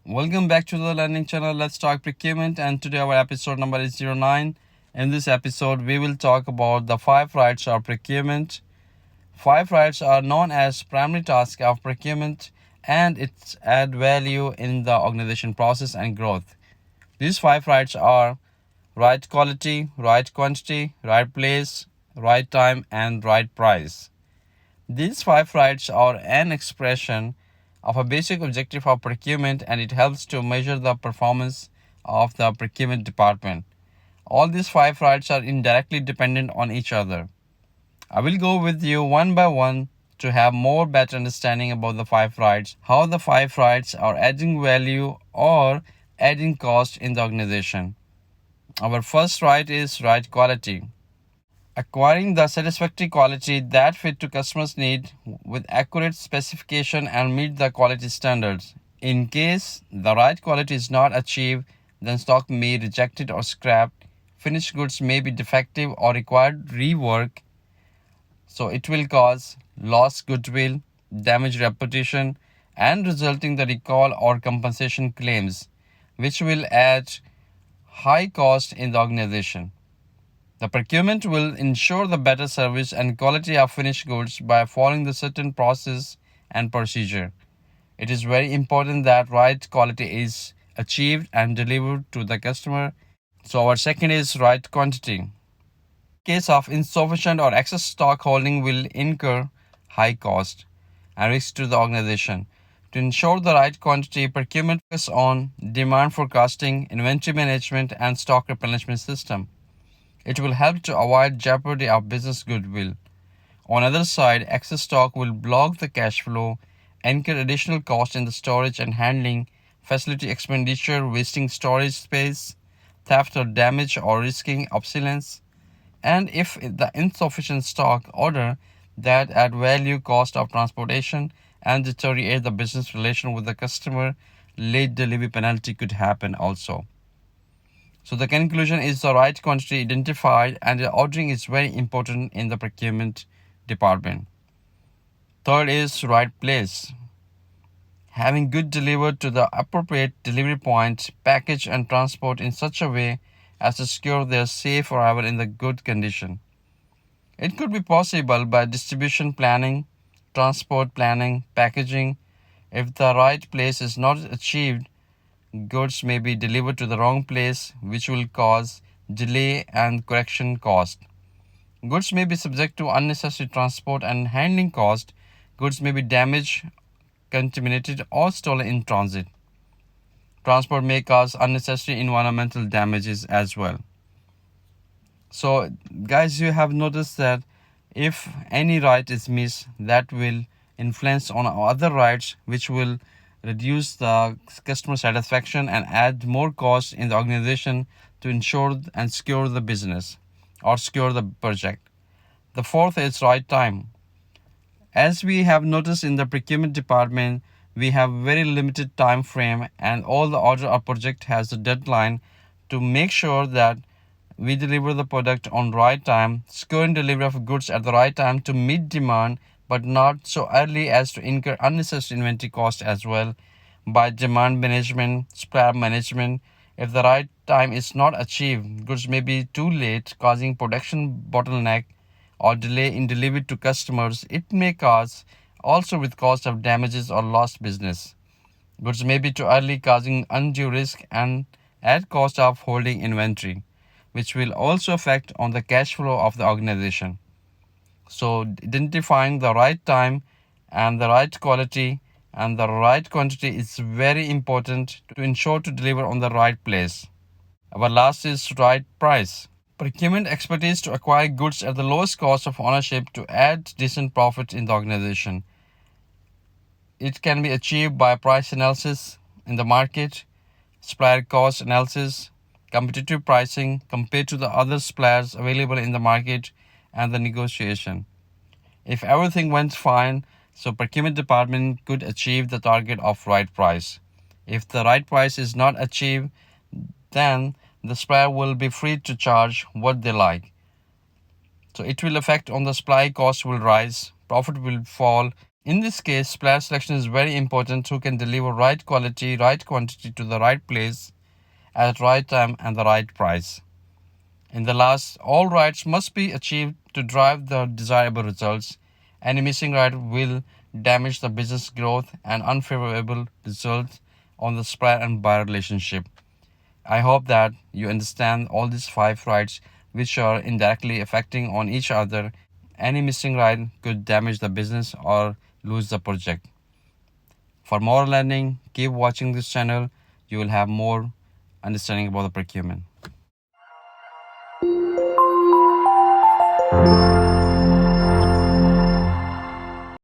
Welcome back to the learning channel. Let's talk procurement, and today our episode number is 09. In this episode, we will talk about the 5 rights of procurement. 5 rights are known as primary tasks of procurement, and it's add value in the organization process and growth. These 5 rights are right quality, right quantity, right place, right time, and right price. These 5 rights are an expression of a basic objective of procurement, and it helps to measure the performance of the procurement department. All these 5 rights are indirectly dependent on each other. I will go with you one by one to have more better understanding about the 5 rights, how the 5 rights are adding value or adding cost in the organization. Our first right is right quality. Acquiring the satisfactory quality that fit to customers' need with accurate specification and meet the quality standards. In case the right quality is not achieved, then stock may be rejected or scrapped. Finished goods may be defective or require rework. So it will cause lost goodwill, damaged reputation, and resulting the recall or compensation claims, which will add high cost in the organization. The procurement will ensure the better service and quality of finished goods by following the certain process and procedure. It is very important that right quality is achieved and delivered to the customer. So our second is right quantity. In case of insufficient or excess stock holding will incur high cost and risk to the organization. To ensure the right quantity, procurement focuses on demand forecasting, inventory management, and stock replenishment system. It will help to avoid jeopardy of business goodwill. On the other side, excess stock will block the cash flow, incur additional cost in the storage and handling, facility expenditure, wasting storage space, theft or damage or risking obsolescence. And if the insufficient stock order that add value cost of transportation and deteriorate the business relation with the customer, late delivery penalty could happen also. So the conclusion is the right quantity identified and the ordering is very important in the procurement department. Third is right place. Having goods delivered to the appropriate delivery point, package and transport in such a way as to secure their safe arrival in the good condition. It could be possible by distribution planning, transport planning, packaging. If the right place is not achieved, goods may be delivered to the wrong place, which will cause delay and correction cost. Goods may be subject to unnecessary transport and handling cost. Goods may be damaged, contaminated, or stolen in transit. Transport may cause unnecessary environmental damages as well. So, guys, you have noticed that if any right is missed, that will influence on other rights, which will reduce the customer satisfaction and add more cost in the organization to ensure and secure the business or secure the project. The fourth is right time. As we have noticed in the procurement department, we have very limited time frame and all the order or project has a deadline to make sure that we deliver the product on right time, securing delivery of goods at the right time to meet demand but not so early as to incur unnecessary inventory cost as well. By demand management, supplier management, if the right time is not achieved, goods may be too late, causing production bottleneck or delay in delivery to customers. It may cause also with cost of damages or lost business. Goods may be too early, causing undue risk and add cost of holding inventory, which will also affect on the cash flow of the organization. So identifying the right time and the right quality and the right quantity is very important to ensure to deliver on the right place. Our last is right price. Procurement expertise to acquire goods at the lowest cost of ownership to add decent profit in the organization. It can be achieved by price analysis in the market, supplier cost analysis, competitive pricing compared to the other suppliers available in the market, and the negotiation. If everything went fine, so procurement department could achieve the target of right price. If the right price is not achieved, then the supplier will be free to charge what they like. So it will affect on the supply cost will rise, profit will fall. In this case, supplier selection is very important who can deliver right quality, right quantity to the right place at right time and the right price. In the last, all rights must be achieved to drive the desirable results. Any missing right will damage the business growth and unfavorable results on the supplier and buyer relationship. I hope that you understand all these 5 rights which are indirectly affecting on each other. Any missing right could damage the business or lose the project. For more learning, keep watching this channel. You will have more understanding about the procurement.